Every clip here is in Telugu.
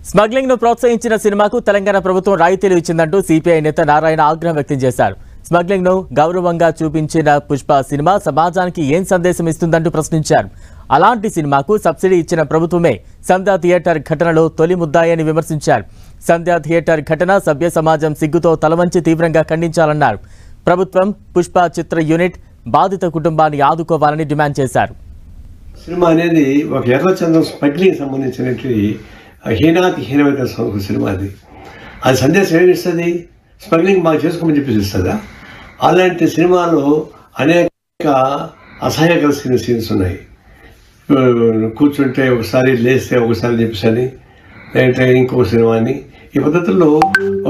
స్మగ్లింగ్ ను ప్రోత్సహించిన సినిమాకు తెలంగాణ ప్రభుత్వం రాయితీలు ఇచ్చిందంటూ సిపిఐ నేత నారాయణ ఆగ్రహం వ్యక్తం చేశారు. స్మగ్లింగ్ ను గౌరవంగా చూపించిన పుష్ప సినిమా సమాజానికి ఏం సందేశం ఇస్తుందంటూ ప్రశ్నించారు. అలాంటి సినిమాకు సబ్సిడీ ఇచ్చిన ప్రభుత్వమే సంధ్యా థియేటర్ ఘటనలో తొలి ముద్దాయని విమర్శించారు. సంధ్యా థియేటర్ ఘటన సభ్య సమాజం సిగ్గుతో తలవంచి తీవ్రంగా ఖండించాలన్నారు. ప్రభుత్వం పుష్ప చిత్ర యూనిట్ బాధిత కుటుంబాన్ని ఆదుకోవాలని డిమాండ్ చేశారు. సినిమా అనేది ఒక ఎర్రచంద్రం స్మగ్లింగ్ సంబంధించినటువంటి హీనాతి హీనమైన సినిమా. అది సందేశం ఏమిస్తుంది? స్మగ్లింగ్ మాకు చేసుకోమని చెప్పేసి ఇస్తుందా? అలాంటి సినిమాలో అనేక అసహ్యకర సీన్స్ ఉన్నాయి. కూర్చుంటే ఒకసారి లేస్తే ఒకసారి చెప్పేసి లేదంటే ఇంకొక సినిమాని ఈ పద్ధతుల్లో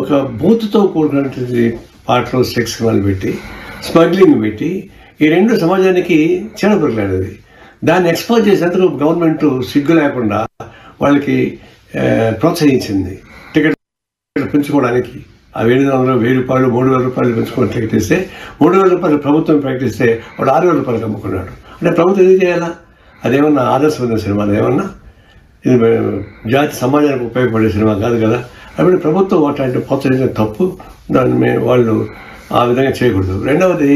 ఒక బూత్తో కూడుకున్నటువంటి పాటలు, సెక్స్ సినిమాలు పెట్టి స్మగ్లింగ్ పెట్టి ఈ రెండు సమాజానికి చెడపడలేనిది. దాన్ని ఎక్స్పోజ్ చేసేందుకు గవర్నమెంట్ సిగ్గు లేకుండా వాళ్ళకి ప్రోత్సహించింది. టికెట్ పెంచుకోవడానికి ఆ 700, 1000 రూపాయలు, 3000 రూపాయలు పెంచుకొని టికెట్ ఇస్తే 3000 రూపాయలు ప్రభుత్వం ప్రకటిస్తే వాడు 6000 రూపాయలు అమ్ముకున్నాడు. అంటే ప్రభుత్వం ఏం చేయాలా? అదేమన్నా ఆదర్శమైన సినిమా? ఏమన్నా ఇది జాతి సమాజానికి ఉపయోగపడే సినిమా కాదు కదా. కాబట్టి ప్రభుత్వం అట్లాంటి ప్రోత్సహించిన తప్పు. దాన్ని వాళ్ళు ఆ విధంగా చేయకూడదు. రెండవది,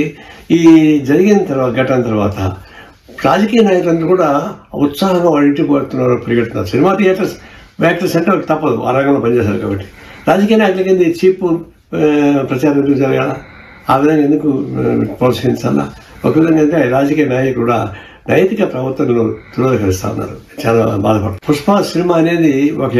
ఈ జరిగిన తర్వాత ఘటన తర్వాత రాజకీయ నాయకులందరూ కూడా ఉత్సాహంగా వాళ్ళ ఇంటికి పోతున్నారు, పరిగెడుతున్నారు. సినిమా థియేటర్స్ యాక్టర్స్ అంటే వాళ్ళకి తప్పదు, ఆ రంగంలో పనిచేస్తారు కాబట్టి. రాజకీయ నాయకుల కింద చీప్ ప్రచారం చూసారు కదా, ఆ విధంగా ఎందుకు ప్రోత్సహించాలా? ఒక విధంగా అయితే రాజకీయ నాయకులు కూడా నైతిక ప్రవర్తనలు తిరస్కరిస్తా ఉన్నారు. చాలా బాధపడుతుంది. పుష్ప సినిమా అనేది ఒక